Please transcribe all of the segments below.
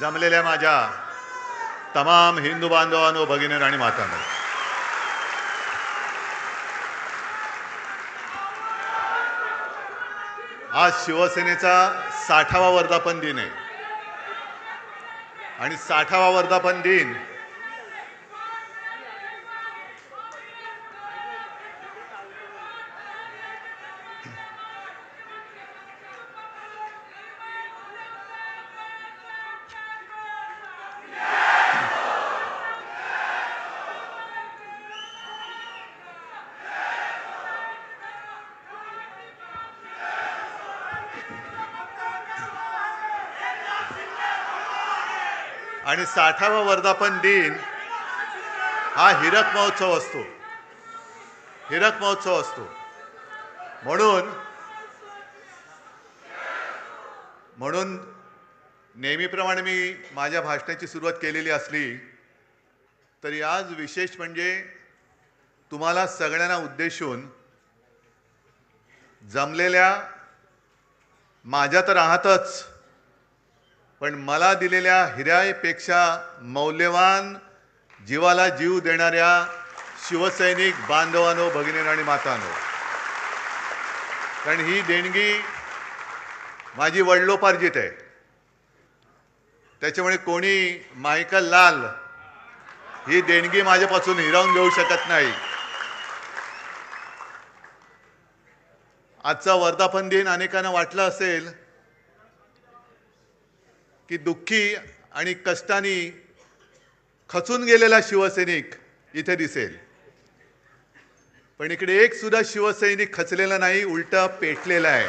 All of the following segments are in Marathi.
जमलेल्या माझ्या तमाम हिंदू बांधवांनो, भगिनींनो आणि मातांनो, आज शिवसेनेचा 60वा वर्धापन दिन आहे आणि 60वा वर्धापन दिन आणि 60वा वर्धापन दिन हा हिरक महोत्सव असतो. हिरक महोत्सव असतो. म्हणून नेहमीप्रमाणे मी माझ्या भाषणाची सुरुवात केलेली असली तरी आज विशेष म्हणजे तुम्हाला सगळ्यांना उद्देशून जमलेल्या माझ्या तर आहातच, पण मला दिलेल्या हिऱ्यापेक्षा मौल्यवान जीवाला जीव देणाऱ्या शिवसैनिक बांधवांनो, भगिनींनो आणि मातांनो, कारण ही देणगी माझी वडिलोपार्जित आहे. त्याच्यामुळे कोणी मायकल लाल ही देणगी माझ्यापासून हिरावून घेऊ शकत नाही. आजचा वर्धापन दिन अनेकांना वाटलं असेल की दुःखी आणि कष्टाने खचून गेलेला शिवसैनिक इथे दिसेल, पण इकडे एक सुद्धा शिवसैनिक खचलेला नाही, उलटा पेटलेला आहे.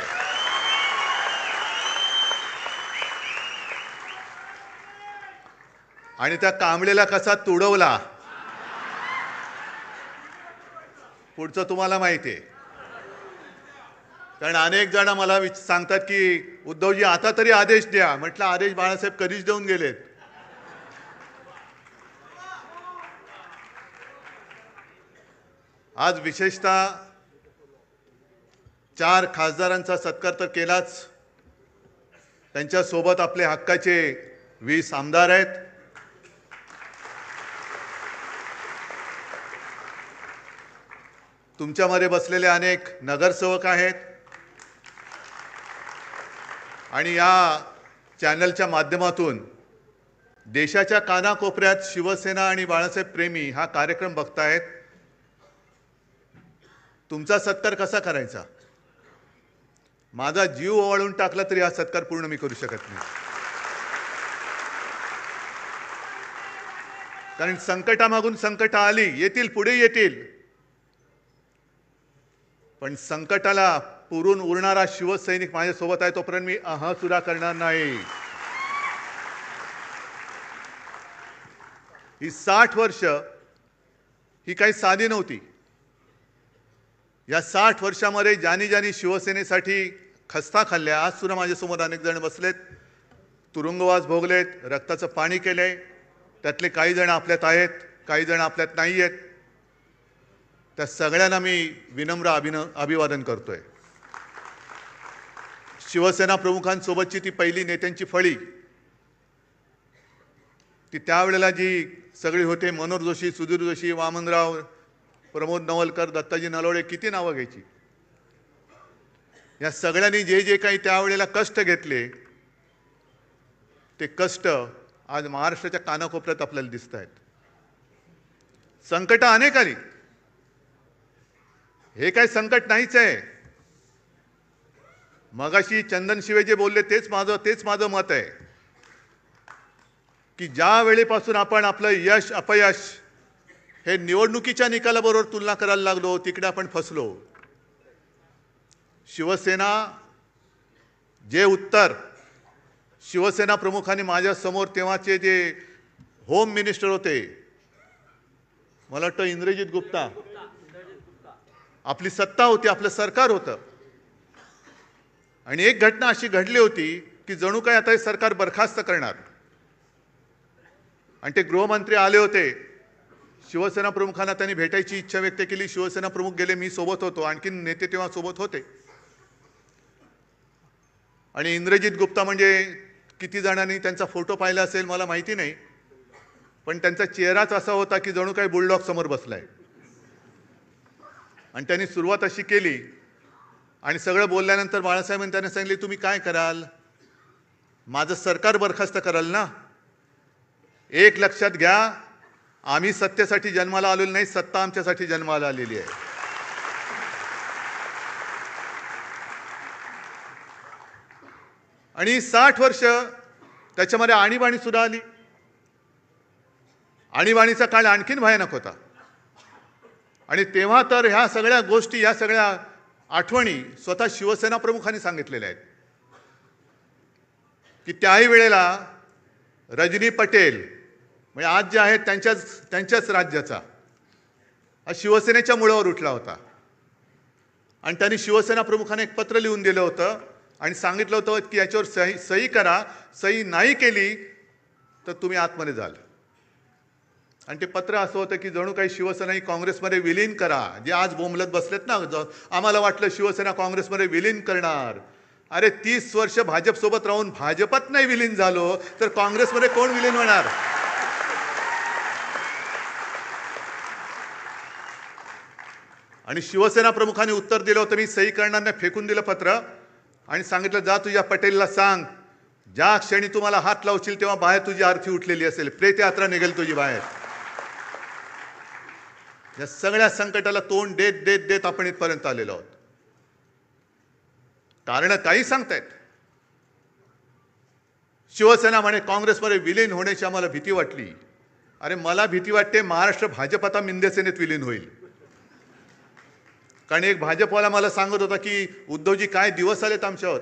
आणि त्या कांबळेला कसा तुडवला पुढचं तुम्हाला माहिती आहे. कारण अनेक जण मला सांगतात की उद्धवजी आता तरी आदेश द्या. म्हटलं आदेश बाळासाहेब कधीच देऊन गेलेत. आज विशेषतः 4 खासदारांचा सत्कार तर केलाच, त्यांच्यासोबत आपले हक्काचे 20 आमदार आहेत. तुमच्यामध्ये बसलेले अनेक नगरसेवक आहेत आणि या चॅनलच्या माध्यमातून देशाच्या कानाकोपऱ्यात शिवसेना आणि बाळासाहेब प्रेमी हा कार्यक्रम बघतायत. तुमचा सत्कार कसा करायचा? माझा जीव ओवाळून टाकला तरी हा सत्कार पूर्ण मी करू शकत नाही. कारण संकटामागून संकट आली, येतील, पुढे येतील, पण संकटाला पुरून उरणारा शिवसैनिक माझ्यासोबत आहे तोपर्यंत मी सुद्धा करणार नाही. ही 60 वर्ष ही काही साधी नव्हती. या 60 वर्षामध्ये ज्यांनी शिवसेनेसाठी खस्ता खाल्ल्या, आज सुद्धा माझ्यासमोर अनेक जण बसलेत, तुरुंगवास भोगलेत, रक्ताचं पाणी केलंय. त्यातले काही जण आपल्यात आहेत, काही जण आपल्यात नाही आहेत. त्या सगळ्यांना मी विनम्र अभिवादन करतोय. शिवसेना प्रमुखांसोबतची ती पहिली नेत्यांची फळी, ती त्यावेळेला जी सगळी होते, मनोहर जोशी, सुधीर जोशी, वामनराव, प्रमोद नवलकर, दत्ताजी नलोडे, किती नावं घ्यायची. या सगळ्यांनी जे जे काही त्यावेळेला कष्ट घेतले, ते कष्ट आज महाराष्ट्राच्या कानाकोपऱ्यात आपल्याला दिसत आहेत. संकट अनेक आली, हे काय संकट नाहीच आहे. मगाशी चंदन शिवे जे बोलले तेच माझं मत आहे की ज्या वेळेपासून आपण आपलं यश अपयश हे निवडणुकीच्या निकालाबरोबर तुलना करायला लागलो, तिकडे आपण फसलो. शिवसेना जे उत्तर शिवसेना प्रमुखांनी माझ्या समोर, तेव्हाचे जे होम मिनिस्टर होते, मला वाटतं इंद्रजित गुप्ता, आपली सत्ता होती, आपलं सरकार होतं, आणि एक घटना अशी घडली होती की जणू काय आता हे सरकार बरखास्त करणार. आणि ते गृहमंत्री आले होते, शिवसेना प्रमुखांना त्यांनी भेटायची इच्छा व्यक्त केली. शिवसेना प्रमुख गेले, मी सोबत होतो, आणखी नेते तेव्हा सोबत होते. आणि इंद्रजित गुप्ता म्हणजे किती जणांनी त्यांचा फोटो पाहिला असेल मला माहिती नाही, पण त्यांचा चेहराच असा होता की जणू काही बुलडॉग समोर बसलाय. आणि त्यांनी सुरुवात अशी केली आणि सगळं बोलल्यानंतर बाळासाहेबांनी त्यांना सांगितले, तुम्ही काय कराल? माझं सरकार बरखास्त कराल ना? एक लक्षात घ्या, आम्ही सत्तेसाठी जन्माला आलेलो नाही, सत्ता आमच्यासाठी जन्माला आलेली आहे. आणि 60 वर्ष त्याच्यामध्ये आणीबाणी सुद्धा आली. आणीबाणीचा काळ आणखीन भयानक होता. आणि तेव्हा तर ह्या सगळ्या गोष्टी, ह्या सगळ्या आठवणी स्वतः शिवसेना प्रमुखांनी सांगितलेल्या आहेत की त्याही वेळेला रजनी पटेल म्हणजे आज जे आहेत त्यांच्याच राज्याचा हा शिवसेनेच्या मुळावर उठला होता. आणि त्यांनी शिवसेना प्रमुखांना एक पत्र लिहून दिलं होतं आणि सांगितलं होतं की याच्यावर सही करा, सही नाही केली तर तुम्ही आतमध्ये जाल. आणि ते पत्र असं होतं की जणू काही शिवसेना ही काँग्रेसमध्ये विलीन करा. जे आज बोंबलत बसलेत ना, आम्हाला वाटलं शिवसेना काँग्रेसमध्ये विलीन करणार. अरे 30 वर्ष भाजपसोबत राहून भाजपात नाही विलीन झालो तर काँग्रेसमध्ये कोण विलीन होणार? आणि शिवसेना प्रमुखांनी उत्तर दिलं होतं, मी सही करणार नाही, फेकून दिलं पत्र आणि सांगितलं जा तुझ्या पटेलला सांग, ज्या क्षणी तुम्हाला हात लावशील तेव्हा बाहेर तुझी आरती उठलेली असेल, प्रेत यात्रा निघेल तुझी बाहेर. या सगळ्या संकटाला तोंड देत देत देत आपण इथपर्यंत आलेलो आहोत. कारण काही सांगतायत. शिवसेना म्हणे काँग्रेसमध्ये विलीन होण्याची आम्हाला भीती वाटली. अरे मला भीती वाटते महाराष्ट्र भाजप आता मिंदेसेनेत विलीन होईल. कारण एक भाजपवाला मला सांगत होता की उद्धवजी काय दिवस आलेत आमच्यावर,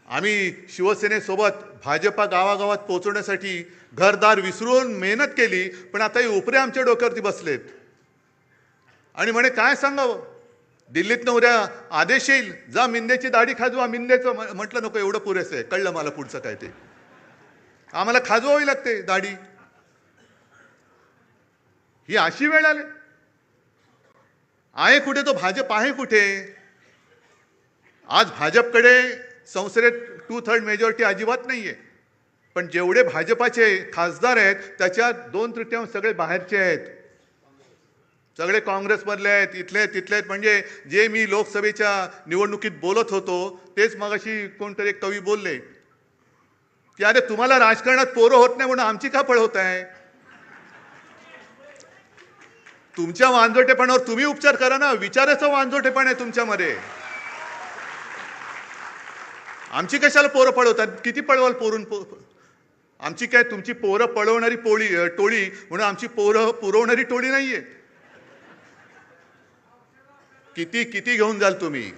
आम्ही शिवसेनेसोबत भाजपा गावागावात पोहोचवण्यासाठी घरदार विसरून मेहनत केली, पण आता हे उपरे आमच्या डोक्यावरती बसलेत. आणि म्हणे काय सांगावं, दिल्लीतनं उद्या आदेश येईल, जा मिंदेची दाढी खाजवा. मिंदेचं म्हटलं नको, एवढं पुरेसं आहे, कळलं मला पुढचं काय ते, आम्हाला खाजवावी लागते दाढी. ही अशी वेळ आली. आहे कुठे तो भाजप, आहे कुठे? आज भाजपकडे संसदेत 2/3 मेजॉरिटी अजिबात नाहीये, पण जेवढे भाजपाचे खासदार आहेत त्याच्यात 2/3 सगळे बाहेरचे आहेत, सगळे काँग्रेसमधले आहेत, इथले तिथले आहेत. म्हणजे जे मी लोकसभेच्या निवडणुकीत बोलत होतो तेच मगाशी कोणतरी एक कवी बोलले की अरे तुम्हाला राजकारणात पोरं होत नाही म्हणून आमची का पळवत आहे? तुमच्या वांजोटेपणावर तुम्ही उपचार करा ना, विचाराचं वांजोटेपण आहे तुमच्यामध्ये. आमची कशाला पोरं पळवतात? किती पळवाल पोरून? आमची काय तुमची पोरं पळवणारी टोळी म्हणून आमची पोरं पुरवणारी टोळी नाहीये. किती किती घेऊन जाल तुम्ही?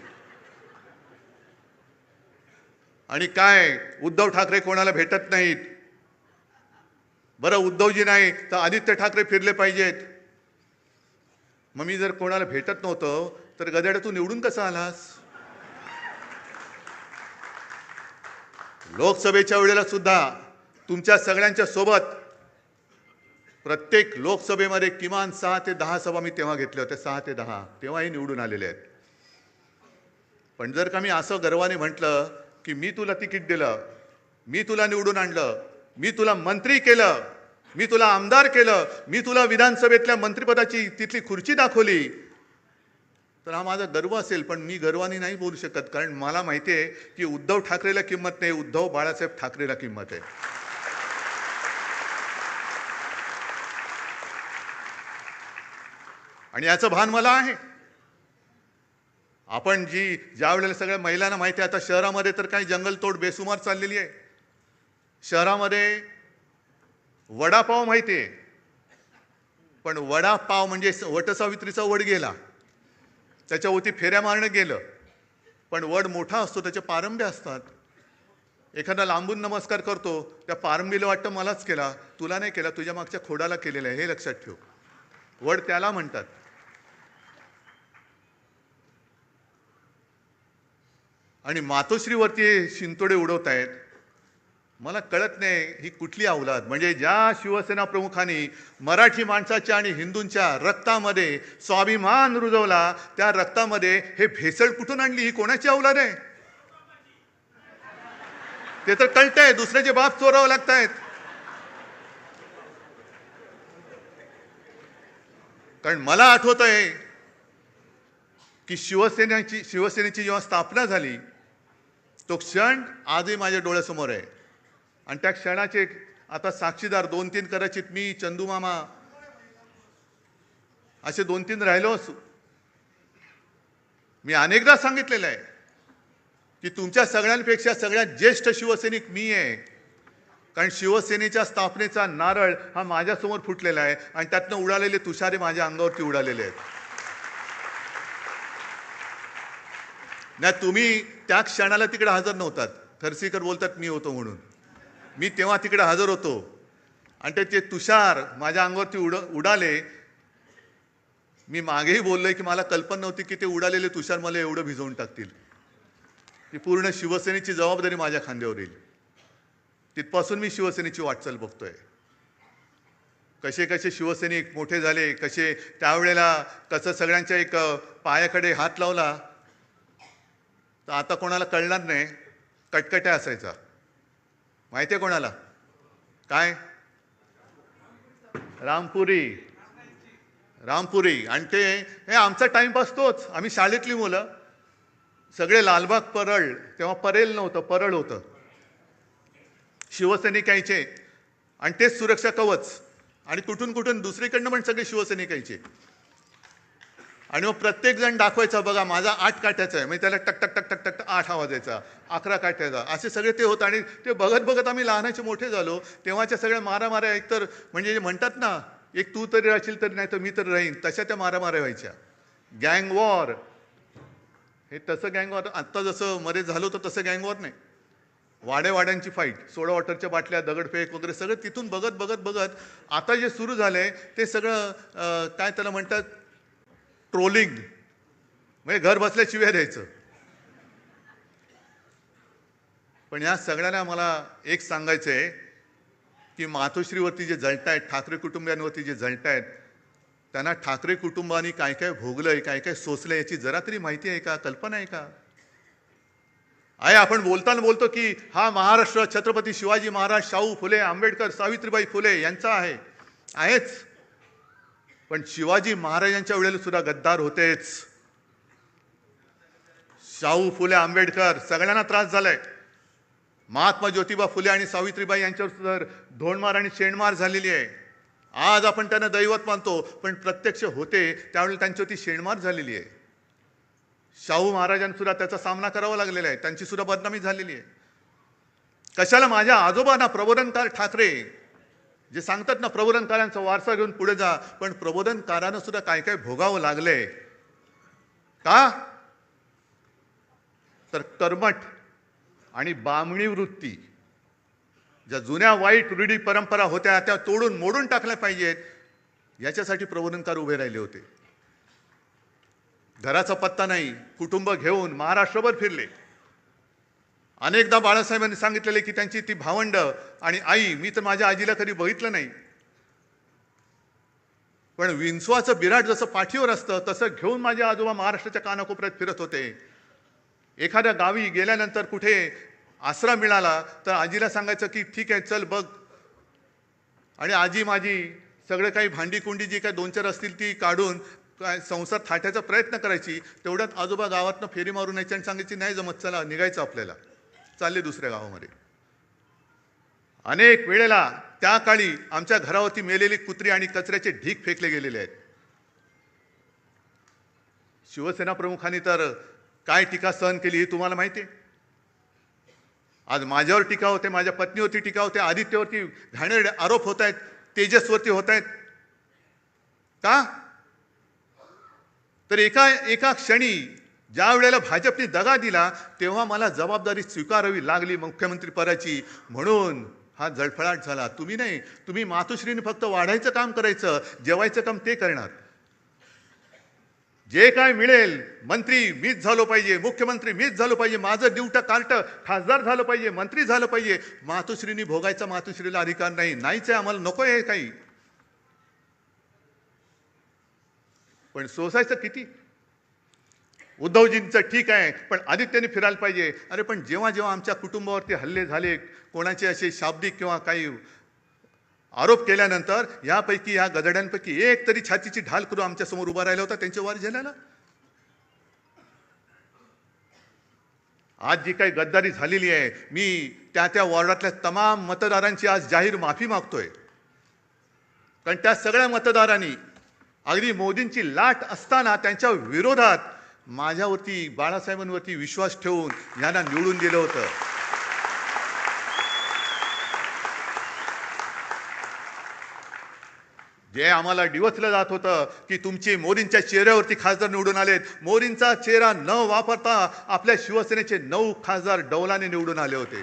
आणि काय उद्धव ठाकरे कोणाला भेटत नाहीत. बरं उद्धवजी नाही तर आदित्य ठाकरे फिरले पाहिजेत. मग मी जर कोणाला भेटत नव्हतं तर गदाड्या तू निवडून कसा आलास? लोकसभेच्या वेळेला सुद्धा तुमच्या सगळ्यांच्या सोबत प्रत्येक लोकसभेमध्ये किमान 6 ते 10 सभा मी तेव्हा घेतल्या होत्या, 6 ते 10, तेव्हाही निवडून आलेले आहेत. पण जर का मी असं गर्वाने म्हटलं की मी तुला तिकीट दिलं, मी तुला निवडून आणलं, मी तुला मंत्री केलं, मी तुला आमदार केलं, मी तुला विधानसभेतल्या मंत्रिपदाची तिथली खुर्ची दाखवली, तर हा माझा गर्व असेल. पण मी गर्वाने नाही बोलू शकत, कारण मला माहिती आहे की उद्धव ठाकरेला किंमत नाही, उद्धव बाळासाहेब ठाकरेला किंमत आहे. आणि याचं भान मला आहे. आपण ज्या वेळेला सगळ्या महिलांना माहिती आहे, आता शहरामध्ये तर काही जंगलतोड बेसुमार चाललेली आहे. शहरामध्ये वडापाव माहिती आहे, पण वडापाव म्हणजे वटसावित्रीचा वड गेला, त्याच्यावरती फेऱ्या मारणं गेलं. पण वड मोठा असतो, त्याचे पारंब्या असतात. एखादा लांबून नमस्कार करतो, त्या पारंबीला वाटतं मलाच केला, तुला नाही केला, तुझ्या मागच्या खोडाला केलेला आहे, हे लक्षात ठेव. वड त्याला म्हणतात. आणि मातोश्रीवरती शिंतोडे उडवत आहेत. मला कळत नाही ही कुठली अवलाद. म्हणजे ज्या शिवसेना प्रमुखांनी मराठी माणसाच्या आणि हिंदूंच्या रक्तामध्ये स्वाभिमान रुजवला, त्या रक्तामध्ये हे भेसळ कुठून आणली? ही कोणाची अवलाद आहे? ते तर कळतंय, दुसऱ्याचे बाप चोरावं लागतायत. कारण मला आठवत आहे की शिवसेनेची जेव्हा स्थापना झाली तो क्षण आजही माझ्या डोळ्यासमोर आहे. आणि त्या क्षणाचे आता साक्षीदार 2-3 कदाचित मी, चंदू मामा असे 2-3 राहिलो असू. मी अनेकदा सांगितलेलं आहे की तुमच्या सगळ्यांपेक्षा सगळ्यात ज्येष्ठ शिवसैनिक मी आहे. कारण शिवसेनेच्या स्थापनेचा नारळ हा माझ्यासमोर फुटलेला आहे आणि त्यातनं उडालेले तुषारे माझ्या अंगावरती उडालेले आहेत. नाही, तुम्ही त्या क्षणाला तिकडे हजर नव्हतात. खरसीकर बोलतात मी होतो म्हणून. मी तेव्हा तिकडे हजर होतो आणि ते तुषार माझ्या अंगावरती उडाले. मी मागेही बोललोय की मला कल्पना नव्हती की ते उडालेले तुषार मला एवढं भिजवून टाकतील. की पूर्ण शिवसेनेची जबाबदारी माझ्या खांद्यावर येईल. तिथपासून मी शिवसेनेची वाटचाल बघतोय. कसे कसे शिवसैनिक मोठे झाले, कसे त्यावेळेला कसं सगळ्यांच्या एक पायाकडे हात लावला तर आता कोणाला कळणार नाही. कटकट्या असायचा. माहिती आहे कोणाला? काय? रामपुरी. आणि ते हे आमचा टाइमपास तोच. आम्ही शाळेतली मुलं सगळे लालबाग परळ, तेव्हा परेल नव्हतं, परळ होतं. शिवसैनिक यायचे आणि तेच सुरक्षा कवच. आणि कुठून कुठून दुसरीकडनं पण सगळे शिवसैनिक यायचे. आणि मग प्रत्येक जण दाखवायचा, बघा माझा 8 काठ्याचा आहे. म्हणजे त्याला टक टक टक टक टक 8 आवाज यायचा, 11 काठ्याचा, असे सगळे ते होतं. आणि ते बघत बघत आम्ही लहानाचे मोठे झालो. तेव्हाच्या सगळ्या मारामाऱ्या एकतर म्हणजे म्हणतात ना, एक तू तरी राहशील तरी नाही तर मी तर राहीन, तशा त्या मारामाऱ्या व्हायच्या. गँग वॉर, हे तसं गँग वॉर आत्ता जसं मध्ये झालं होतं तसं गँग वॉर नाही. वाड्यांची फाईट, सोडा वॉटरच्या बाटल्या, दगडफेक वगैरे सगळं तिथून बघत बघत बघत आता जे सुरू झालंय ते सगळं काय त्याला म्हणतात, ट्रोलिंग. म्हणजे घर बसल्या शिव्या द्यायचं. पण या सगळ्यांना मला एक सांगायचं आहे की मातोश्रीवरती जे जळतायत, ठाकरे कुटुंबियांवरती जे जळतायत, त्यांना ठाकरे कुटुंबानी काय काय भोगलंय, काय काय सोसलंय याची जरा तरी माहिती आहे का, कल्पना आहे का? आपण बोलताना बोलतो की हा महाराष्ट्र छत्रपती शिवाजी महाराज, शाहू फुले, आंबेडकर, सावित्रीबाई फुले यांचा आहेच. पण शिवाजी महाराजांच्या वेळेला सुद्धा गद्दार होतेच. शाहू फुले, आंबेडकर सगळ्यांना त्रास झालाय. महात्मा ज्योतिबा फुले आणि सावित्रीबाई यांच्यावर सुद्धा धोंडमार आणि शेणमार झालेली आहे. आज आपण त्यांना दैवत मानतो, पण प्रत्यक्ष होते त्यावेळेला त्यांच्यावरती शेणमार झालेली आहे. शाहू महाराजांना सुद्धा त्याचा सामना करावा लागलेला आहे. त्यांची सुद्धा बदनामी झालेली आहे. कशाला माझ्या आजोबांना प्रबोधनकार ठाकरे जे सांगतात ना, प्रबोधनकारांचा वारसा घेऊन पुढे जा, पण प्रबोधनकारांना सुद्धा काय काय भोगावं लागलंय का? तर कर्मठ आणि बामणी वृत्ती, ज्या जुन्या वाईट रूढी परंपरा होत्या त्या तोडून मोडून टाकल्या पाहिजेत, याच्यासाठी प्रबोधनकार उभे राहिले होते. घराचा पत्ता नाही, कुटुंब घेऊन महाराष्ट्रभर फिरले. अनेकदा बाळासाहेबांनी सांगितलेले की त्यांची ती भावंड आणि आई, मी तर माझ्या आजीला कधी बघितलं नाही, पण विंचवाचं बिराट जसं पाठीवर असतं तसं घेऊन माझे आजोबा महाराष्ट्राच्या कानाकोपऱ्यात फिरत होते. एखाद्या गावी गेल्यानंतर कुठे आसरा मिळाला तर आजीला सांगायचं की ठीक आहे चल बघ, आणि आजी माझी सगळं काही भांडी कुंडी जी काही 2-4 असतील ती काढून काय संसार थाटायचा प्रयत्न करायची. तेवढ्यात आजोबा गावातनं फेरी मारून यायची आणि सांगायची नाही जमत, चला निघायचं आपल्याला, चालले दुसऱ्या गावामध्ये. अनेक वेळेला त्या काळी आमच्या घरावरती मेलेली कुत्री आणि कचऱ्याचे ढीक फेकले गेलेले आहेत. शिवसेना प्रमुखांनी तर काय टीका सहन केली हे तुम्हाला माहिती आहे. आज माझ्यावर टीका होते, माझ्या पत्नीवरती टीका होते, आदित्यवरती घाणेरडे आरोप होत आहेत, तेजसवरती होत आहेत. का? तर एका क्षणी ज्या वेळेला भाजपने दगा दिला तेव्हा मला जबाबदारी स्वीकारावी लागली मुख्यमंत्री पदाची, म्हणून हा जळफळाट झाला. तुम्ही नाही, तुम्ही मातोश्रीने फक्त वाढायचं काम करायचं, जेवायचं काम ते करणार. जे काय मिळेल, मंत्री मीच झालो पाहिजे, मुख्यमंत्री मीच झालो पाहिजे, माझं ड्युटा कार्ट खासदार झालं पाहिजे, मंत्री झालं पाहिजे, मातोश्रीने भोगायचा मातोश्रीला अधिकार नाही. नाहीच आहे, आम्हाला नको आहे काही. पण सोसायचं किती? उद्धवजींचं ठीक आहे, पण आदित्यने फिरायला पाहिजे. अरे पण जेव्हा जेव्हा आमच्या कुटुंबावरती हल्ले झाले, कोणाचे असे शाब्दिक किंवा काही आरोप केल्यानंतर यापैकी या गदड्यांपैकी एक तरी छातीची ढाल करून आमच्या समोर उभा राहिला होता त्यांच्या वर झाल्याला. आज जी काही गद्दारी झालेली आहे, मी त्या त्या वॉर्डातल्या तमाम मतदारांची आज जाहीर माफी मागतोय. कारण त्या सगळ्या मतदारांनी अगदी मोदींची लाट असताना त्यांच्या विरोधात माझ्यावरती, बाळासाहेबांवरती विश्वास ठेवून यांना निवडून दिलं होतं. जे आम्हाला डिवचलं जात होतं की तुमची मोदींच्या चेहऱ्यावरती खासदार निवडून आलेत, मोदींचा चेहरा न वापरता आपल्या शिवसेनेचे 9 खासदार डौलाने निवडून आले होते.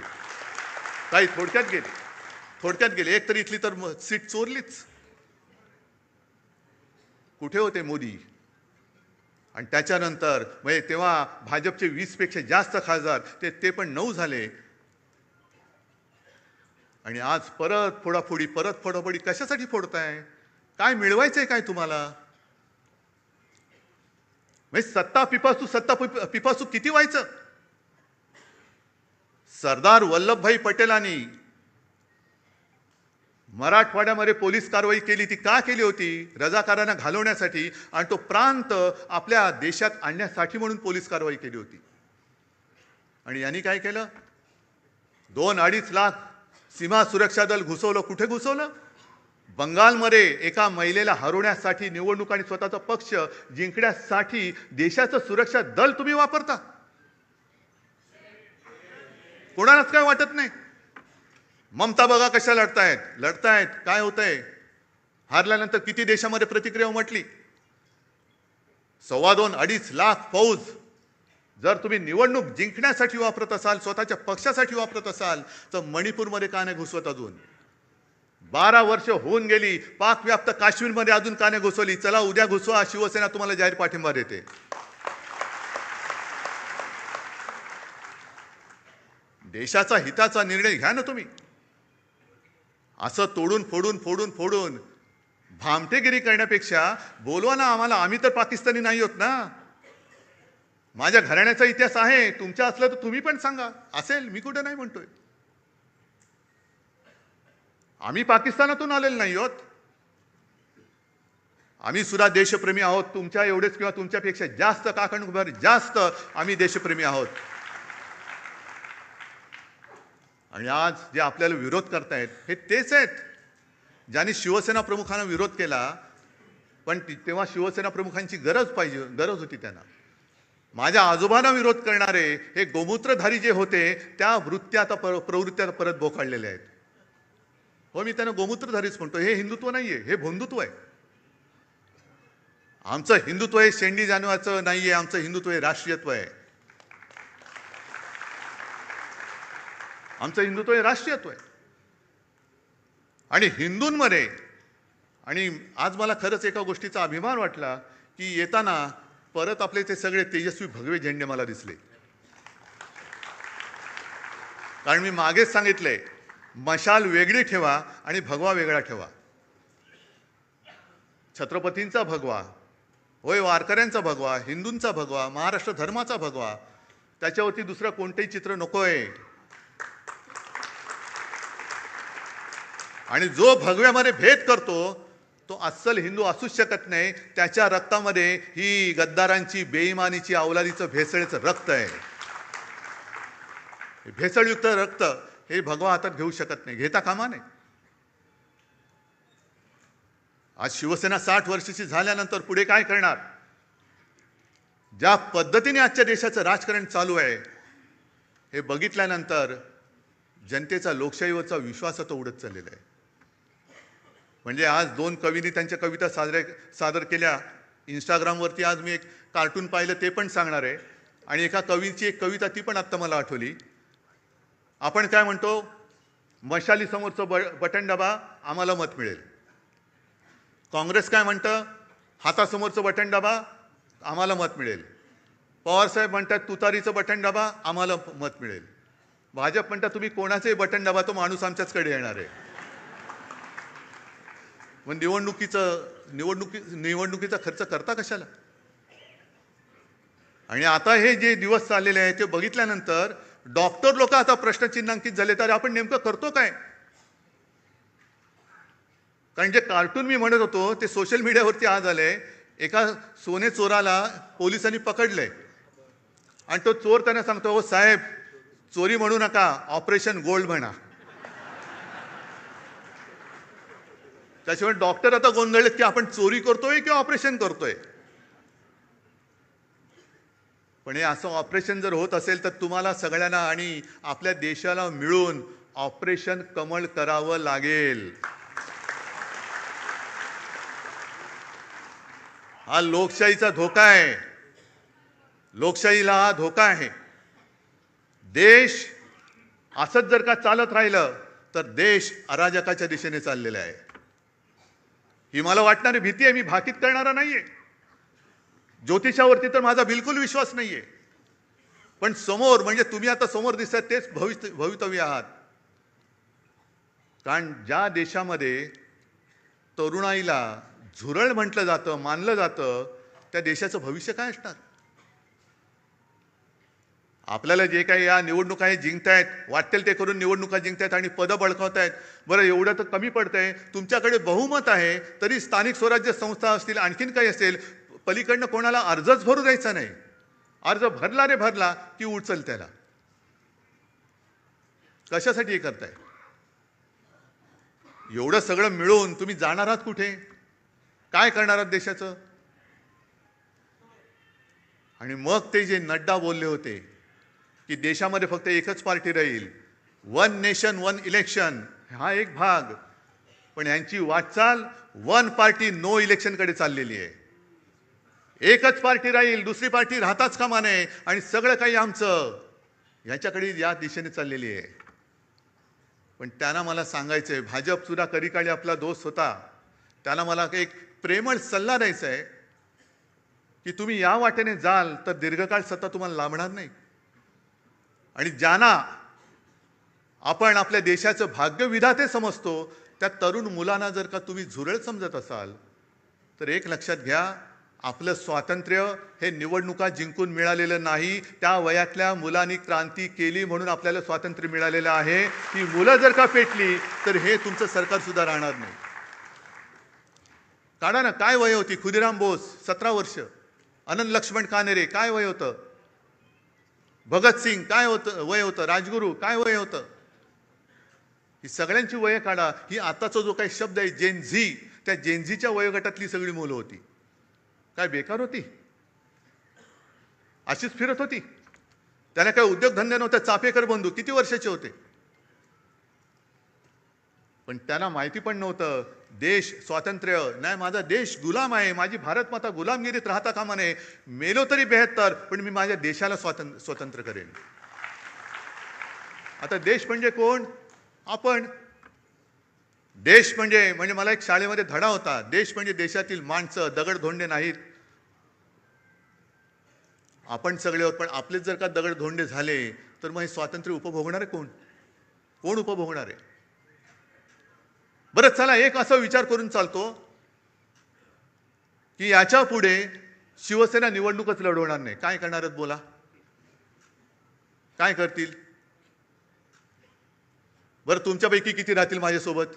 काही थोडक्यात गेले एक तरी इथली तर सीट चोरलीच. कुठे होते मोदी? आणि त्याच्यानंतर म्हणजे तेव्हा भाजपचे 20 पेक्षा जास्त खासदार ते पण 9 झाले. आणि आज परत फोडाफोडी कशासाठी फोडताय? काय मिळवायचंय काय तुम्हाला? म्हणजे सत्ता पिपासू किती व्हायचं? सरदार वल्लभभाई पटेलांनी मराठवाड्यामध्ये पोलीस कारवाई केली, ती का केली होती? रजाकारांना घालवण्यासाठी आणि तो प्रांत आपल्या देशात आणण्यासाठी म्हणून पोलीस कारवाई केली होती. आणि यांनी काय केलं? 2-2.5 लाख सीमा सुरक्षा दल घुसवलं. कुठे घुसवलं? बंगालमध्ये एका महिलेला हरवण्यासाठी निवडणूक आणि स्वतःचा पक्ष जिंकण्यासाठी देशाचं सुरक्षा दल तुम्ही वापरता. कोणालाच काय वाटत नाही. ममता बघा कशा लढतायत. काय होतंय? हारल्यानंतर किती देशामध्ये प्रतिक्रिया उमटली. 2.25-2.5 लाख फौज जर तुम्ही निवडणूक जिंकण्यासाठी वापरत असाल, स्वतःच्या पक्षासाठी वापरत असाल, तर मणिपूरमध्ये का नाही घुसवत? अजून 12 वर्ष होऊन गेली. पाकव्याप्त काश्मीरमध्ये अजून का नाही घुसवली? चला उद्या घुसवा. शिवसेना तुम्हाला जाहीर पाठिंबा देते. देशाचा हिताचा निर्णय घ्या ना तुम्ही. असं तोडून फोडून भामटेगिरी करण्यापेक्षा बोलवा ना आम्हाला. आम्ही तर पाकिस्तानी नाही होत ना. माझ्या घराण्याचा इतिहास आहे. तुमच्या असलं तर तुम्ही पण सांगा. असेल, मी कुठे नाही म्हणतोय. आम्ही पाकिस्तानातून आलेलो नाही आहोत. आम्ही सुद्धा देशप्रेमी आहोत. तुमच्या एवढेच किंवा तुमच्यापेक्षा जास्त काकणभर जास्त आम्ही देशप्रेमी आहोत. आणि आज जे आपल्याला विरोध करतायत हे तेच आहेत ज्यांनी शिवसेना प्रमुखांना विरोध केला. पण तेव्हा शिवसेना प्रमुखांची गरज होती त्यांना. माझ्या आजोबांना विरोध करणारे हे गोमूत्रधारी जे होते त्या प्रवृत्त्या परत बोकाळलेल्या आहेत. हो, मी त्यांना गोमूत्रधारीच म्हणतो. हे हिंदुत्व नाहीये, हे भोंदुत्व आहे. आमचं हिंदुत्व हे शेंडी जाणवाचं नाहीये. आमचं हिंदुत्व हे राष्ट्रीयत्व आहे. आमचं हिंदुत्व हे राष्ट्रीयत्व आहे. आणि हिंदूंमध्ये आणि आज मला खरंच एका गोष्टीचा अभिमान वाटला की येताना परत आपले ते सगळे तेजस्वी भगवे झेंडे मला दिसले. कारण मी मागेच सांगितलंय, मशाल वेगळी ठेवा आणि भगवा वेगळा ठेवा. छत्रपतींचा भगवा होय, वारकऱ्यांचा भगवा, हिंदूंचा भगवा, महाराष्ट्र धर्माचा भगवा, त्याच्यावरती दुसरं कोणतेही चित्र नकोय. आणि जो भगव्यामध्ये भेद करतो तो अस्सल हिंदू असूच शकत नाही. त्याच्या रक्तामध्ये ही गद्दारांची, बेईमानीची, अवलादीचं, भेसळीचं रक्त आहे. भेसळयुक्त रक्त हे भगवा हातात घेऊ शकत नाही, घेता कामा नये. आज शिवसेना 60 वर्षाची झाल्यानंतर पुढे काय करणार? ज्या पद्धतीने आजच्या देशाचं राजकारण चालू आहे हे बघितल्यानंतर जनतेचा लोकशाहीवरचा विश्वास आता उडत चाललेला आहे. म्हणजे आज 2 कवींनी त्यांच्या कविता सादर केल्या. इंस्टाग्रामवरती आज मी एक कार्टून पाहिलं, ते पण सांगणार आहे. आणि एका कवीची एक कविता ती पण आत्ता मला आठवली. आपण काय म्हणतो? मशाली समोरचं बटन दाबा, आम्हाला मत मिळेल. काँग्रेस काय म्हणतं? हातासमोरचं बटन दाबा, आम्हाला मत मिळेल. पवारसाहेब म्हणतात तुतारीचं बटन दाबा, आम्हाला मत मिळेल. भाजप म्हणतात तुम्ही कोणाचंही बटन दाबा, तो माणूस आमच्याचकडे येणार आहे. मग निवडणुकीचा खर्च करता कशाला? आणि आता हे जे दिवस चाललेले आहेत ते बघितल्यानंतर डॉक्टर लोक आता प्रश्नचिन्हांकित झाले, तर आपण नेमकं करतो काय? कारण जे कार्टून मी म्हणत होतो ते सोशल मीडियावरती आज आले. एका सोने चोराला पोलिसांनी पकडले आणि तो चोर त्यांना सांगतो, हो साहेब, चोरी म्हणू नका, ऑपरेशन गोल्ड म्हणा. त्याशिवाय डॉक्टर आता गोंधळलेत की आपण चोरी करतोय की ऑपरेशन करतोय. पण हे असं ऑपरेशन जर होत असेल तर तुम्हाला सगळ्यांना आणि आपल्या देशाला मिळून ऑपरेशन कमळ करावं लागेल. हा लोकशाहीचा धोका आहे. लोकशाहीला हा धोका आहे. देश असंच जर का चालत राहिलं तर देश अराजकाच्या दिशेने चाललेला आहे. ही मला वाटणारी भीती आहे. मी भाकीत करणारा नाहीये. ज्योतिषावरती तर माझा बिलकुल विश्वास नाहीये. पण समोर, म्हणजे तुम्ही आता समोर दिसतात तेच भवितव्य आहात. कारण ज्या देशामध्ये तरुणाईला झुरळ म्हटलं जातं, मानलं जातं, त्या देशाचं भविष्य काय असणार? आपल्याला जे काही या निवडणुका हे जिंकतायत, वाटेल ते करून निवडणुका जिंकतायत आणि पदं बळकावतायत. बरं, एवढं तर कमी पडतंय. तुमच्याकडे बहुमत आहे तरी स्थानिक स्वराज्य संस्था असतील, आणखीन काही असेल, पलीकडनं कोणाला अर्जच भरू द्यायचा नाही. अर्ज भरला रे भरला की उचल त्याला. कशासाठी हे करताय? एवढं सगळं मिळून तुम्ही जाणार आहात कुठे? काय करणार आहात देशाचं? आणि मग ते जे नड्डा बोलले होते की देशामध्ये फक्त एकच पार्टी राहील, वन नेशन वन इलेक्शन, हा एक भाग. पण यांची वाटचाल वन पार्टी नो इलेक्शन कडे चाललेली आहे. एकच पार्टी राहील, दुसरी पार्टी राहताच कामा नये आणि सगळं काही आमचं, याच्याकडे या दिशेने चाललेली आहे. पण त्यांना मला सांगायचंय, भाजप सुद्धा कधीकाळी आपला दोस्त होता, त्यांना मला एक प्रेमळ सल्ला द्यायचा आहे की तुम्ही या वाटेने जाल तर दीर्घकाळ सत्ता तुम्हाला लाभणार नाही. आणि ज्यांना आपण आपल्या देशाचं भाग्यविधाते समजतो त्या तरुण मुलांना जर का तुम्ही झुरळ समजत असाल तर एक लक्षात घ्या, आपलं स्वातंत्र्य हे निवडणुका जिंकून मिळालेलं नाही. त्या वयातल्या मुलांनी क्रांती केली म्हणून आपल्याला स्वातंत्र्य मिळालेलं आहे. ती मुलं जर का पेटली तर हे तुमचं सरकार सुद्धा राहणार नाही. काढा ना, काय वय होती? खुदिराम बोस 17 वर्ष, अनंत लक्ष्मण कानेरे काय वय होतं? भगतसिंग काय वय होतं? राजगुरू काय वय होतं? ही सगळ्यांची वय काढा. ही आताचा जो काही शब्द आहे जेन झी, त्या जेनझीच्या वयोगटातली सगळी मुलं होती. काय बेकार होती? अशीच फिरत होती. त्यांना काय उद्योगधंदे नव्हते. चाफेकर बंधू किती वर्षाचे होते? पण त्यांना माहिती पण नव्हतं देश स्वातंत्र्य नाही, माझा देश गुलाम आहे, माझी भारत माता गुलामगिरीत राहता कामा नये. मेलो तरी 72, पण मी माझ्या देशाला स्वतंत्र करेन. आता देश म्हणजे कोण? आपण. देश म्हणजे मला एक शाळेमध्ये धडा होता, देश म्हणजे देशातील माणसं, दगडधोंडे नाहीत. आपण सगळे आहोत, पण आपलेच जर का दगडधोंडे झाले तर मग हे स्वातंत्र्य उपभोगणारे कोण? कोण उपभोगणार आहे? बरं, चला एक असा विचार करून चालतो की याच्या पुढे शिवसेना निवडणूकच लढवणार नाही. काय करणार आहेत बोला? काय करतील? बरं, तुमच्यापैकी किती राहतील माझ्यासोबत?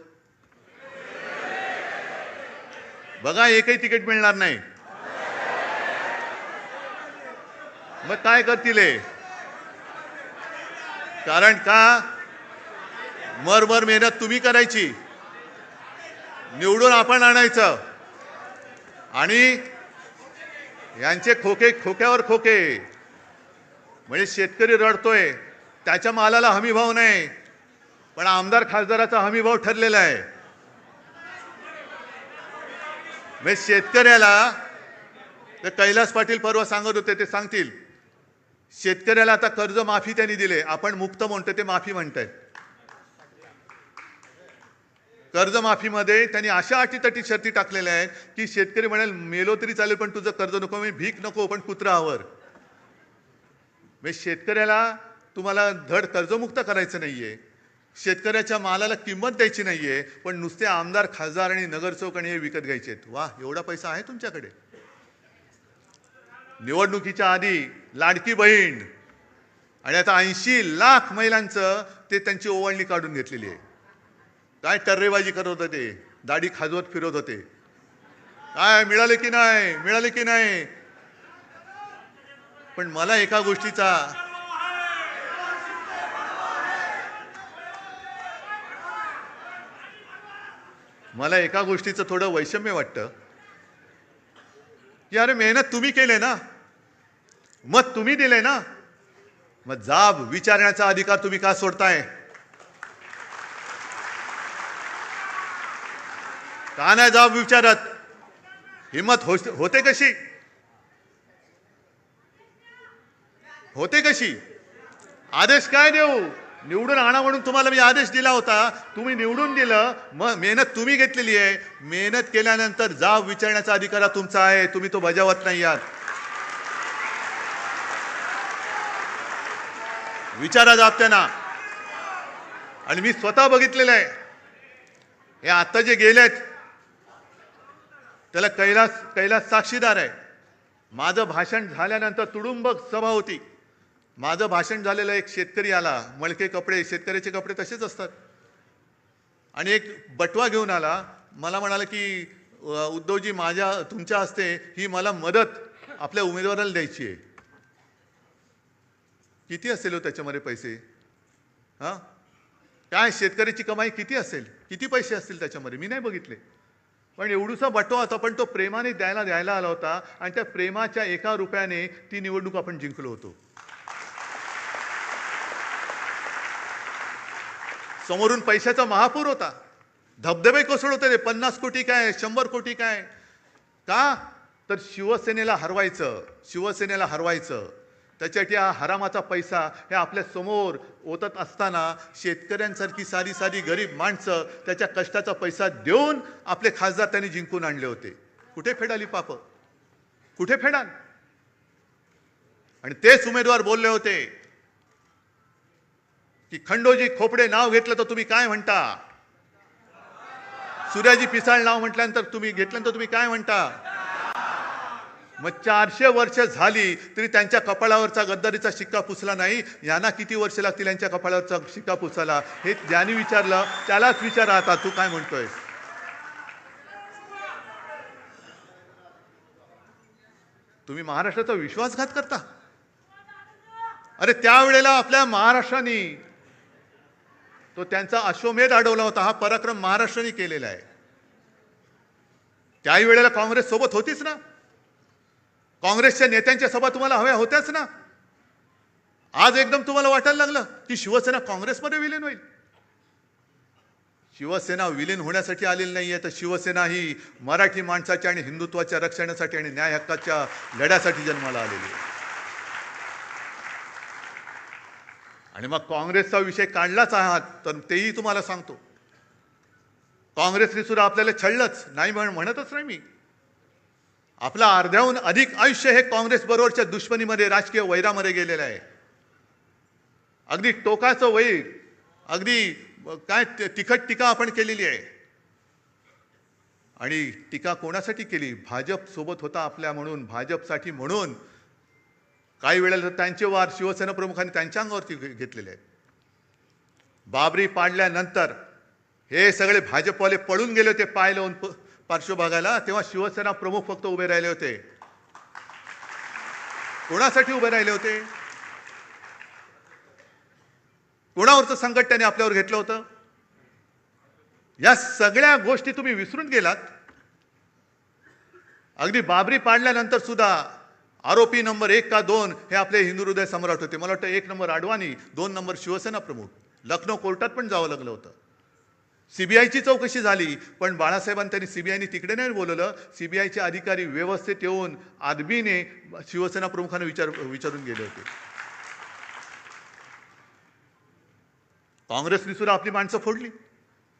बघा, एकही तिकीट मिळणार नाही. मग काय करतील? कारण का मरमर मेहनत तुम्ही करायची, निवडून आपण आणायचं आणि यांचे खोके खोक्यावर खोके. म्हणजे शेतकरी रडतोय, त्याच्या मालाला हमी भाव नाही, पण आमदार खासदाराचा हमी भाव ठरलेला आहे. म्हणजे शेतकऱ्याला, तर कैलास पाटील परवा सांगत होते, ते सांगतील, शेतकऱ्याला आता कर्ज माफी त्यांनी दिले. आपण मुक्त म्हणतो, ते माफी म्हणतायत. कर्जमाफीमध्ये त्यांनी अशा अटीतटी शर्ती टाकलेल्या आहेत की शेतकरी म्हणाल मेलो तरी चालेल पण तुझं कर्ज नको, मी भीक नको, पण कुत्रा आवर. म्हणजे शेतकऱ्याला तुम्हाला धड कर्जमुक्त करायचं नाहीये, शेतकऱ्याच्या मालाला किंमत द्यायची नाहीये, पण नुसते आमदार खासदार आणि नगरसेवक आणि हे विकत घ्यायचे आहेत. वा, एवढा पैसा आहे तुमच्याकडे? निवडणुकीच्या आधी लाडकी बहीण आणि आता 80 लाख महिलांचं ते त्यांची ओवाळणी काढून घेतलेली आहे. काय टर्रेबाजी करत होते ते, दाढी खाजवत फिरत होते. काय मिळाले की नाही, मिळाले की नाही. पण मला एका गोष्टीचा थोडं वैषम्य वाटतं की अरे मेहनत तुम्ही केले ना, मत तुम्ही दिले ना, मग जाब विचारण्याचा अधिकार तुम्ही का सोडताय? का नाही जाब विचारत? हिम्मत होते कशी? होते कशी? आदेश काय देऊ? निवडून आणा म्हणून तुम्हाला मी आदेश दिला होता, तुम्ही निवडून दिलं, मग मेहनत तुम्ही घेतलेली आहे. मेहनत केल्यानंतर जाब विचारण्याचा अधिकार तुमचा आहे, तुम्ही तो बजावत नाही आहात. विचारा जाब त्यांना. आणि मी स्वतः बघितलेलं आहे, हे आता जे गेलेत त्याला कैलास साक्षीदार आहे. माझं भाषण झाल्यानंतर तुडुंब सभा होती. माझं भाषण झालेलं एक शेतकरी आला, मळके कपडे, शेतकऱ्याचे कपडे तसेच असतात, आणि एक बटवा घेऊन आला. मला म्हणाला की उद्धवजी, तुमच्या हस्ते ही मला मदत आपल्या उमेदवाराला द्यायची आहे. किती असेल हो त्याच्यामध्ये पैसे? हां, काय शेतकऱ्याची कमाई किती असेल, किती पैसे असतील त्याच्यामध्ये? मी नाही बघितले. पण एवढूसा बटवा होता, पण तो प्रेमाने द्यायला आला होता, आणि त्या प्रेमाच्या 1 रुपयाने ती निवडणूक आपण जिंकलो होतो. समोरून पैशाचा महापूर होता, धबधबे कोसळत होते. 50 कोटी काय, 100 कोटी काय? का तर शिवसेनेला हरवायचं. त्याच्यासाठी हा हरामाचा पैसा हे आपल्या समोर ओतत असताना शेतकऱ्यांसारखी सारी गरीब माणसं त्याच्या कष्टाचा पैसा देऊन आपले खासदार त्यांनी जिंकून आणले होते. कुठे फेडाली पाप? कुठे फेडाल? आणि तेच उमेदवार बोलले होते की खंडोजी खोपडे नाव घेतलं तर तुम्ही काय म्हणता? सूर्याजी पिसाळ नाव म्हटल्यानंतर तुम्ही काय म्हणता? मग 400 वर्ष झाली तरी त्यांच्या कपाळावरचा गद्दारीचा शिक्का पुसला नाही. यांना किती वर्ष लागतील यांच्या कपाळावरचा शिक्का पुसायला? हे ज्यांनी विचारलं त्यालाच विचारा आता, तू काय म्हणतोय? तुम्ही महाराष्ट्राचा विश्वासघात करता. अरे त्यावेळेला आपल्या महाराष्ट्राने तो त्यांचा अश्वमेध अडवला होता. हा पराक्रम महाराष्ट्राने केलेला आहे. त्याही वेळेला काँग्रेस सोबत होतीच ना. काँग्रेसच्या नेत्यांच्या सभा तुम्हाला हव्या होत्याच ना. आज एकदम तुम्हाला वाटायला लागलं की शिवसेना काँग्रेसमध्ये विलीन होईल. शिवसेना विलीन होण्यासाठी आलेली नाहीये, तर शिवसेना ही मराठी माणसाच्या आणि हिंदुत्वाच्या रक्षणासाठी आणि न्याय हक्काच्या लढ्यासाठी जन्माला आलेली आहे. आणि मग काँग्रेसचा विषय काढलाच आहात तर तेही तुम्हाला सांगतो, काँग्रेसने सुद्धा आपल्याला छळलंच नाही, म्हणतच नाही मी. आपला अर्ध्याहून अधिक आयुष्य हे काँग्रेस बरोबरच्या दुश्मनीमध्ये, राजकीय वैरामध्ये गेलेलं आहे. अगदी टोकाचं वैर, अगदी काय तिखट टीका आपण केलेली आहे. आणि टीका कोणासाठी केली? भाजप सोबत होता आपल्या म्हणून, भाजपसाठी म्हणून. काही वेळेला त्यांचे वार शिवसेना प्रमुखांनी त्यांच्या अंगावरती घेतलेले आहेत. बाबरी पाडल्यानंतर हे सगळे भाजपवाले पळून गेले होते पाय लावून पार्श्वभागाला, तेव्हा शिवसेना प्रमुख फक्त उभे राहिले होते. कोणासाठी उभे राहिले होते? कोणावरचं संकट त्यांनी आपल्यावर घेतलं होतं? या सगळ्या गोष्टी तुम्ही विसरून गेलात. अगदी बाबरी पाडल्यानंतर सुद्धा आरोपी नंबर 1 का 2 हे आपले हिंदू हृदय सम्राट होते. मला वाटतं 1 नंबर अडवाणी, 2 नंबर शिवसेना प्रमुख. लखनौ कोर्टात पण जावं लागलं होतं. सीबीआयची चौकशी झाली, पण बाळासाहेबांनी त्यांनी सीबीआयने तिकडे नाही बोलवलं. सीबीआयचे अधिकारी व्यवस्थित येऊन आदबीने शिवसेना प्रमुखांना विचारून गेले होते. काँग्रेसने सुद्धा आपली माणसं फोडली.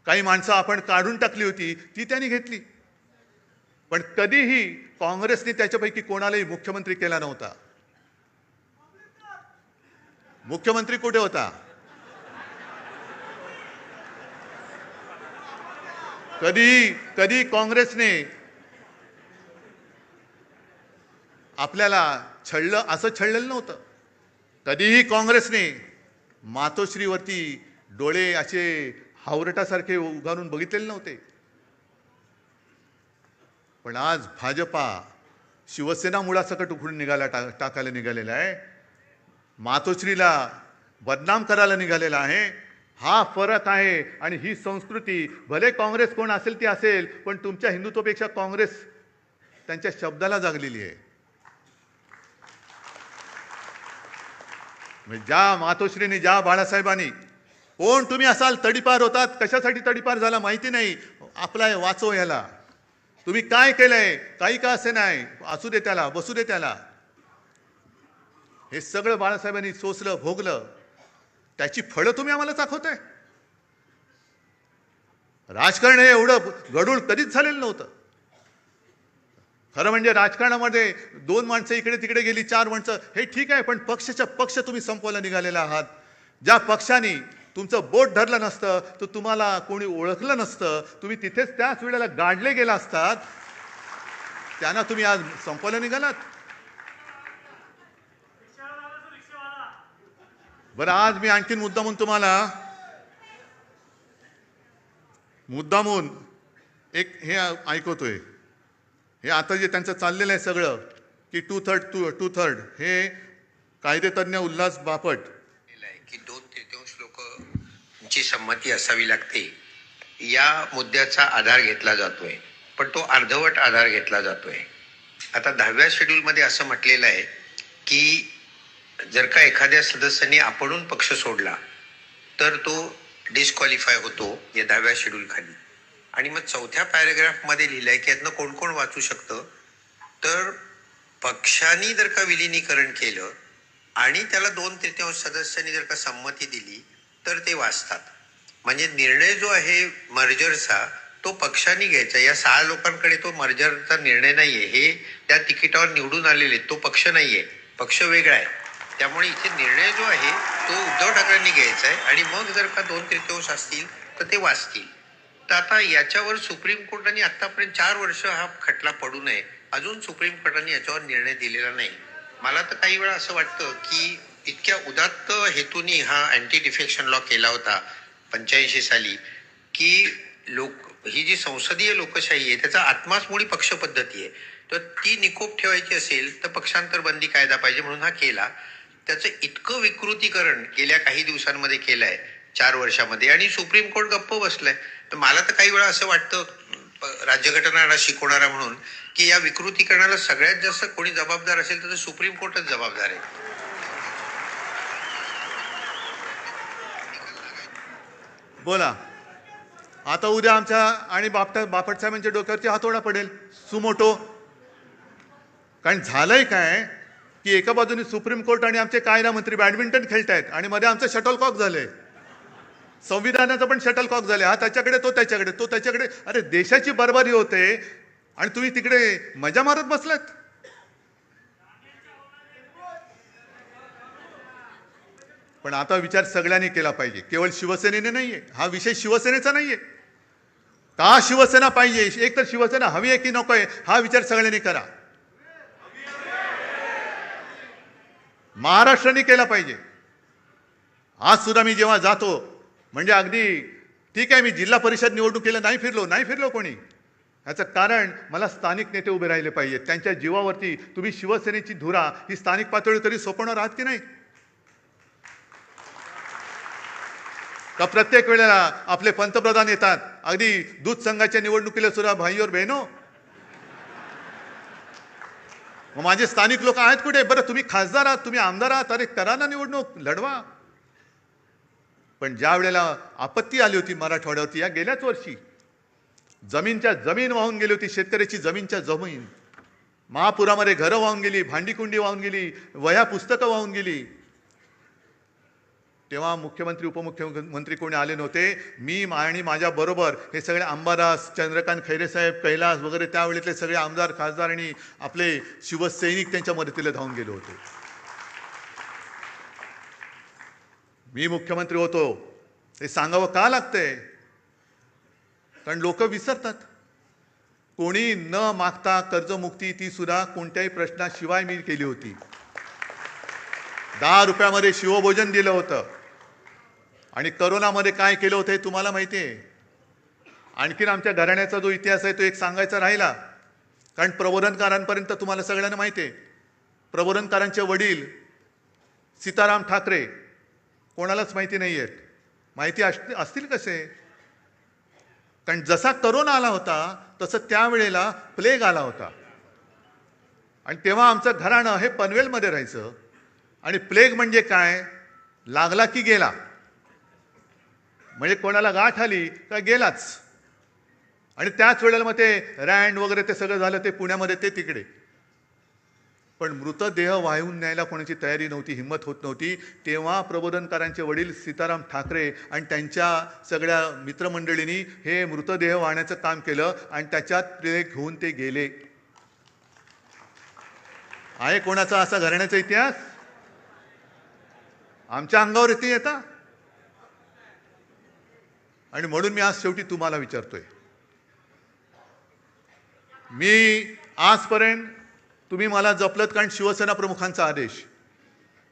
काही माणसं आपण काढून टाकली होती, ती त्यांनी घेतली. पण कधीही काँग्रेसने त्याच्यापैकी कोणालाही मुख्यमंत्री केला नव्हता. मुख्यमंत्री कुठे होता? कधी काँग्रेसने आपल्याला छळलं असं छळलेलं नव्हतं. कधीही काँग्रेसने मातोश्रीवरती डोळे असे हावरटासारखे उगारून बघितलेले नव्हते. पण आज भाजपा शिवसेना मुळासकट उखडून टाकायला निघालेला आहे. मातोश्रीला बदनाम करायला निघालेला आहे. हा फरक आहे. आणि ही संस्कृती भले काँग्रेस कोण असेल ती असेल, पण तुमच्या हिंदुत्वापेक्षा काँग्रेस त्यांच्या शब्दाला जागलेली आहे. ज्या मातोश्रीने, ज्या बाळासाहेबांनी, कोण तुम्ही असाल तडीपार होतात, कशासाठी तडीपार झाला माहिती नाही, आपला वाचव याला, तुम्ही काय केलंय, काही का असे नाही, असू दे त्याला, बसू दे त्याला. हे सगळं बाळासाहेबांनी सोसलं, भोगलं. त्याची फळं तुम्ही आम्हाला दाखवताय. राजकारण हे एवढं गडूळ कधीच झालेलं नव्हतं. खरं म्हणजे राजकारणामध्ये 2 माणसं इकडे तिकडे गेली, 4 माणसं, हे ठीक आहे, पण पक्षाच्या पक्ष तुम्ही संपवायला निघालेला आहात. ज्या पक्षाने तुमचं बोट धरलं नसतं, तर तुम्हाला कोणी ओळखलं नसतं, तुम्ही तिथेच त्याच वेळेला गाडले गेला असतात, त्यांना तुम्ही आज संपवायला निघालात. बरं, आज मी आणखीन मुद्दामून एक हे ऐकवतोय. हे आता जे त्यांचं चाललेलं आहे सगळं, की टू थर्ड हे कायदेतज्ञ उल्हास बापट की 2/3 लोकांची संमती असावी लागते, या मुद्द्याचा आधार घेतला जातोय. पण तो अर्धवट आधार घेतला जातोय. आता 10व्या शेड्यूलमध्ये असं म्हटलेलं आहे की जर का एखाद्या सदस्याने आपणून पक्ष सोडला तर तो डिस्क्वालिफाय होतो या 10व्या शेड्यूल खाली. आणि मग 4थ्या पॅरेग्राफमध्ये लिहिलंय की यातनं कोण कोण वाचू शकतं, तर पक्षाने जर का विलिनीकरण केलं आणि त्याला 2/3 सदस्यांनी जर का संमती दिली तर ते वाचतात. म्हणजे निर्णय जो आहे मर्जरचा तो पक्षाने घ्यायचा. या 6 लोकांकडे तो मर्जरचा निर्णय नाहीये. हे त्या तिकिटावर निवडून आलेले, तो पक्ष नाहीये, पक्ष वेगळा आहे. त्यामुळे इथे निर्णय जो आहे तो उद्धव ठाकरेंनी घ्यायचा आहे. आणि मग जर का 2/3 असतील तर ते वाचतील. तर आता याच्यावर सुप्रीम कोर्टाने आतापर्यंत 4 वर्ष हा खटला पडू नये, अजून सुप्रीम कोर्टाने याच्यावर निर्णय दिलेला नाही. मला तर काही वेळा असं वाटतं की इतक्या उदात्त हेतूने हा अँटी डिफेक्शन लॉ केला होता 85 साली, की ही जी संसदीय लोकशाही आहे त्याचा आत्माच मुळी पक्ष पद्धती आहे. तर ती निकोप ठेवायची असेल तर पक्षांतर बंदी कायदा पाहिजे, म्हणून हा केला. त्याचं इतकं विकृतीकरण गेल्या काही दिवसांमध्ये केलंय 4 वर्षामध्ये, आणि सुप्रीम कोर्ट गप्प बसलंय. तर मला तर काही वेळा असं वाटतं राज्यघटना शिकवणारा म्हणून, की या विकृतीकरणाला सगळ्यात जास्त कोणी जबाबदार असेल तर सुप्रीम कोर्टच जबाबदार आहे. बोला. आता उद्या आमच्या आणि बापट साहेबांच्या डोक्यावरती हातोडा पडेल सुमोटो. कारण झालंय काय की एका बाजूने सुप्रीम कोर्ट आणि आमचे कायदा मंत्री बॅडमिंटन खेळतायत आणि मध्ये आमचं शटलकॉक झालंय. संविधानाचं पण शटलकॉक झाले. हा त्याच्याकडे, तो त्याच्याकडे, तो त्याच्याकडे. अरे देशाची बरबारी होते आणि तुम्ही तिकडे मजा मारत बसलात. पण आता विचार सगळ्यांनी केला पाहिजे, केवळ शिवसेनेने नाहीये. हा विषय शिवसेनेचा नाहीये. का शिवसेना पाहिजे, एक तर शिवसेना हवी आहे की नको आहे, हा विचार सगळ्यांनी करा. महाराष्ट्राने केला पाहिजे. आज सुद्धा मी जेव्हा जातो, म्हणजे अगदी ठीक आहे, मी जिल्हा परिषद निवडणुकीला नाही फिरलो कोणी. याचं कारण मला स्थानिक नेते उभे राहिले पाहिजेत. त्यांच्या जीवावरती तुम्ही शिवसेनेची धुरा ही स्थानिक पातळीवर तरी सोपवणार आहात की नाही? का प्रत्येक वेळेला आपले पंतप्रधान येतात, अगदी दूध संघाच्या निवडणुकीला सुद्धा भाई और बहिनो, मग माझे स्थानिक लोक आहेत कुठे? बरं, तुम्ही खासदार आहात, तुम्ही आमदार आहात, अरे करा ना निवडणूक, लढवा. पण ज्या वेळेला आपत्ती आली होती मराठवाड्यावरती, या गेल्याच वर्षी जमीनच्या जमीन वाहून गेली होती, शेतकऱ्याची जमीनच्या जमीन, महापुरामध्ये घरं वाहून गेली, भांडीकुंडी वाहून गेली, वह्या पुस्तकं वाहून गेली. तेव्हा मुख्यमंत्री उपमुख्यमंत्री कोणी आले नव्हते. मी आणि माझ्या बरोबर हे सगळे अंबादास, चंद्रकांत खैरेसाहेब, कैलास वगैरे त्यावेळेतले सगळे आमदार, खासदार आणि आपले शिवसैनिक त्यांच्या मदतीला धावून गेले होते. मी मुख्यमंत्री होतो हे सांगावं का लागतंय? कारण लोक विसरतात. कोणी न मागता कर्जमुक्ती ती सुद्धा कोणत्याही प्रश्नाशिवाय मी केली होती. 10 रुपयामध्ये शिवभोजन दिलं होतं. आणि करोनामध्ये काय केलं होतं हे तुम्हाला माहिती आहे. आणखीन आमच्या घराण्याचा जो इतिहास आहे तो एक सांगायचा राहिला, कारण प्रबोधनकारांपर्यंत तुम्हाला सगळ्यांना माहिती आहे. प्रबोधनकारांचे वडील सीताराम ठाकरे कोणालाच माहिती नाही आहेत. माहिती असतील कसे, कारण जसा करोना आला होता तसं त्यावेळेला प्लेग आला होता. आणि तेव्हा आमचं घराणं हे पनवेलमध्ये राहायचं. आणि प्लेग म्हणजे काय, लागला की गेला, म्हणजे कोणाला गाठ आली का गेलाच. आणि त्याच वेळेला मग ते रँड वगैरे ते सगळं झालं ते पुण्यामध्ये ते तिकडे. पण मृतदेह वाहून न्यायला कोणाची तयारी नव्हती, हिंमत होत नव्हती. तेव्हा प्रबोधनकारांचे वडील सीताराम ठाकरे आणि त्यांच्या सगळ्या मित्रमंडळींनी हे मृतदेह वाहण्याचं काम केलं आणि त्याच्यात ते घेऊन ते गेले. आहे कोणाचा असा घराण्याचा इतिहास? आमच्या अंगावर येते येता. आणि म्हणून मी आज शेवटी तुम्हाला विचारतोय, मी आजपर्यंत तुम्ही मला जपलत कारण शिवसेना प्रमुखांचा आदेश.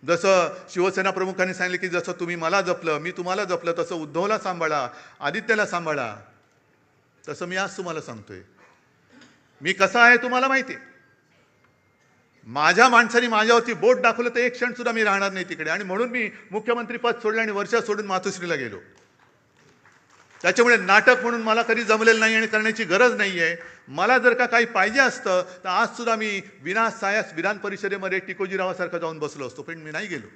जसं शिवसेना प्रमुखांनी सांगितलं की जसं तुम्ही मला जपलं मी तुम्हाला जपलं, तसं उद्धवला सांभाळा, आदित्यला सांभाळा, तसं मी आज तुम्हाला सांगतोय. मी कसा आहे तुम्हाला माहिती आहे. माझ्या माणसाने माझ्यावरती बोट दाखवलं तर एक क्षण सुद्धा मी राहणार नाही तिकडे. आणि म्हणून मी मुख्यमंत्री पद सोडलं आणि वर्षा सोडून मातोश्रीला गेलो. त्याच्यामुळे नाटक म्हणून मला कधी जमलेलं नाही आणि करण्याची गरज नाही आहे. मला जर का काही पाहिजे असतं तर आज सुद्धा मी विनासायास विधान परिषदेमध्ये टिकोजीरावासारखं जाऊन बसलो असतो, पण मी नाही गेलो.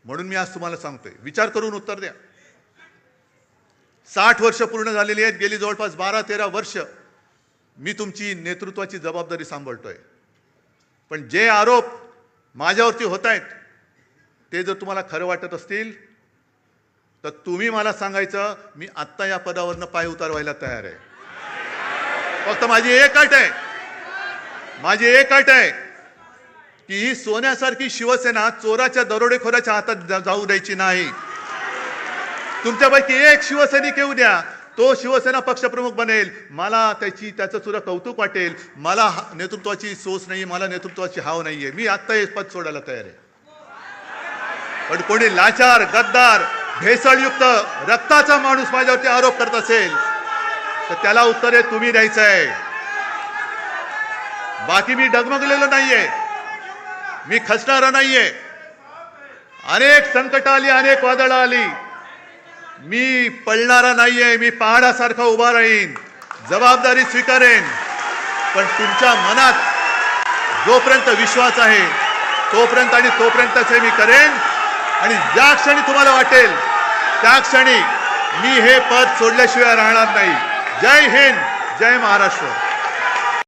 म्हणून मी आज तुम्हाला सांगतोय, विचार करून उत्तर द्या. 60 वर्ष पूर्ण झालेली आहेत. गेली जवळपास 12-13 वर्ष मी तुमची नेतृत्वाची जबाबदारी सांभाळतोय. पण जे आरोप माझ्यावरती होत आहेत ते जर तुम्हाला खरं वाटत असतील तर तुम्ही मला सांगायचं, मी आत्ता या पदावरनं पाय उतारवायला तयार आहे. फक्त माझी एक अट आहे की ही सोन्यासारखी शिवसेना चोराच्या दरोडेखोराच्या हातात जाऊ द्यायची नाही. तुमच्यापैकी एक शिवसैनिक येऊ द्या, तो शिवसेना पक्षप्रमुख बनेल, मला त्याचं सुद्धा कौतुक वाटेल. मला नेतृत्वाची सोच नाही, मला नेतृत्वाची हाव नाहीये. मी आत्ता हे पद सोडायला तयार आहे. पण कोणी लाचार, गद्दार, भेसळयुक्त रक्ताचा माणूस माझ्यावरती आरोप करत असेल तर त्याला उत्तर तुम्ही द्यायचं आहे. बाकी मी डगमगलेलो नाहीये, मी खचणारा नाहीये. अनेक संकट आली, अनेक वादळं आली, मी पळणारा नाहीये. मी पहाडासारखा उभा राहीन, जबाबदारी स्वीकारेन. पण तुमच्या मनात जोपर्यंत विश्वास आहे तोपर्यंतच हे मी करेन. आणि ज्या क्षणी तुम्हाला वाटेल त्या क्षणी मी हे पद सोडल्याशिवाय राहणार नाही. जय हिंद, जय महाराष्ट्र.